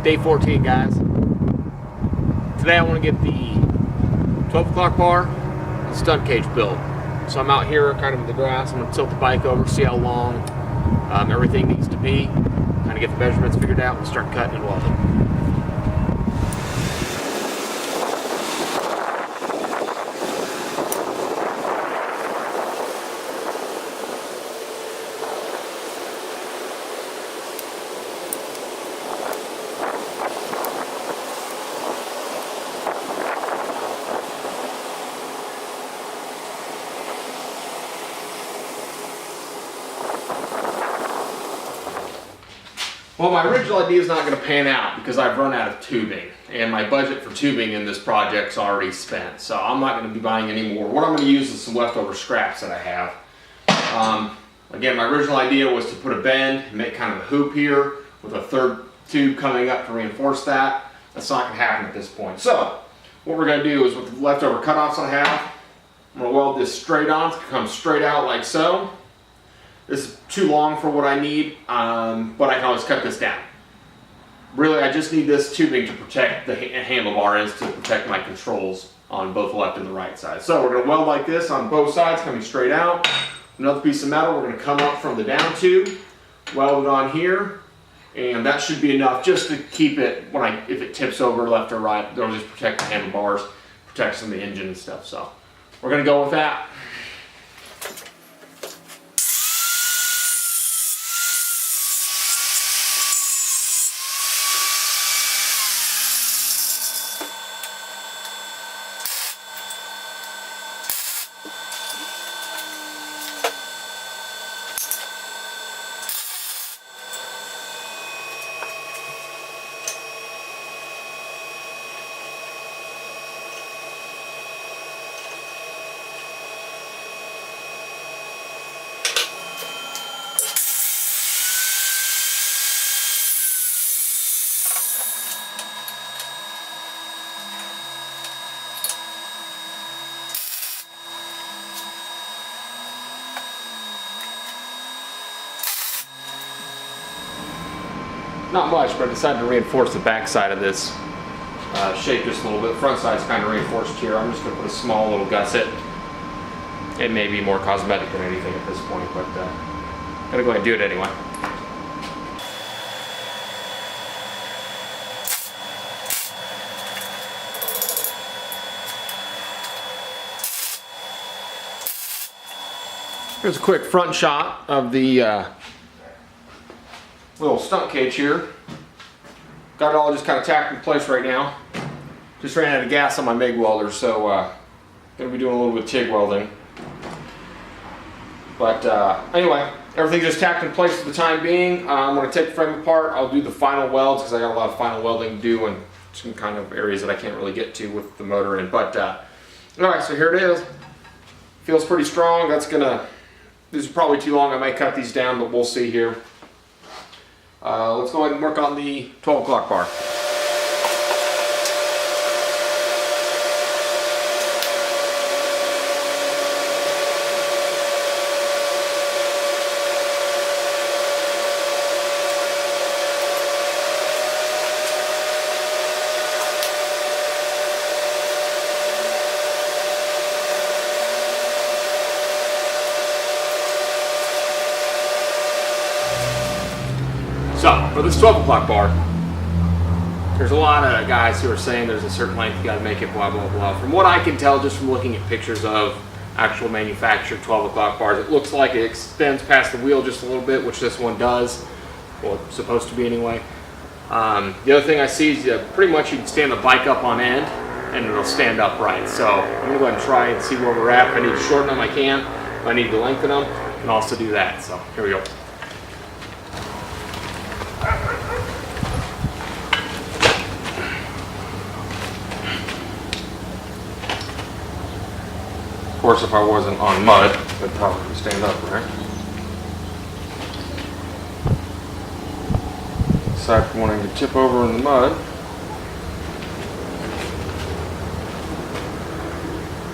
Day 14, guys. Today I want to get the 12 o'clock bar and stunt cage built. So I'm out here kind of in the grass. I'm going to tilt the bike over, see how long everything needs to be, kind of get the measurements figured out, and start cutting and welding. Well, my original idea is not going to pan out because I've run out of tubing, and my budget for tubing in this project's already spent, so I'm not going to be buying any more. What I'm going to use is some leftover scraps that I have. Again, my original idea was to put a bend and make kind of a hoop here with a third tube coming up to reinforce that. That's not going to happen at this point. So what we're going to do is, with the leftover cutoffs I have, I'm going to weld this straight on. It's going to come straight out like so. This is too long for what I need, but I can always cut this down. Really, I just need this tubing to protect the handlebar ends, to protect my controls on both the left and the right side. So we're going to weld like this on both sides, coming straight out. Another piece of metal, we're going to come up from the down tube, weld it on here, and that should be enough just to keep it, if it tips over left or right, they'll just protect the handlebars, protect some of the engine and stuff. So we're going to go with that. Not much, but I decided to reinforce the back side of this shape just a little bit. The front side's kind of reinforced here. I'm just going to put a small little gusset. It may be more cosmetic than anything at this point, but I'm going to go ahead and do it anyway. Here's a quick front shot of the little stunt cage here. Got it all just kind of tacked in place right now. Just ran out of gas on my MIG welder, so gonna be doing a little bit of TIG welding. But anyway, everything's just tacked in place for the time being. I'm gonna take the frame apart. I'll do the final welds because I got a lot of final welding to do and some kind of areas that I can't really get to with the motor in. But alright, so here it is. Feels pretty strong. This is probably too long. I might cut these down, but we'll see here. Let's go ahead and work on the 12 o'clock bar. So, for this 12 o'clock bar, there's a lot of guys who are saying there's a certain length you got to make it, blah, blah, blah. From what I can tell, just from looking at pictures of actual manufactured 12 o'clock bars, it looks like it extends past the wheel just a little bit, which this one does. Well, it's supposed to be anyway. The other thing I see is pretty much you can stand the bike up on end, and it'll stand upright. So, I'm going to go ahead and try and see where we're at. If I need to shorten them, I can. If I need to lengthen them, I can also do that. So, here we go. Of course, if I wasn't on mud, I'd probably stand up, right? Aside from wanting to tip over in the mud,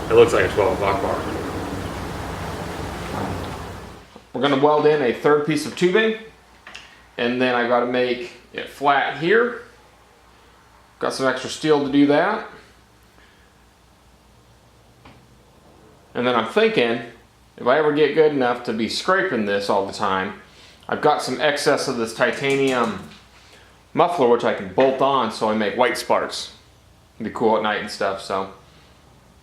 it looks like a 12 o'clock bar. We're going to weld in a third piece of tubing, and then I got to make it flat here Got some extra steel to do that. And then I'm thinking, if I ever get good enough to be scraping this all the time, I've got some excess of this titanium muffler which I can bolt on so I make white sparks. It'd be cool at night and stuff. So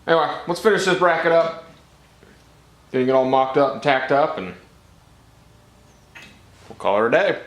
anyway, let's finish this bracket up. Getting it all mocked up and tacked up, and we'll call it a day.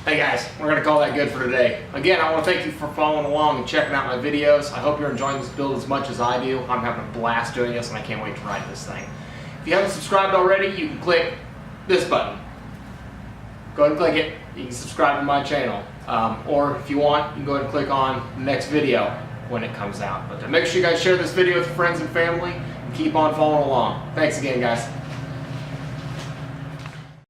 Hey guys, we're going to call that good for today. Again, I want to thank you for following along and checking out my videos. I hope you're enjoying this build as much as I do. I'm having a blast doing this and I can't wait to ride this thing. If you haven't subscribed already, you can click this button. Go ahead and click it. You can subscribe to my channel. Or if you want, you can go ahead and click on the next video when it comes out. But make sure you guys share this video with your friends and family and keep on following along. Thanks again, guys.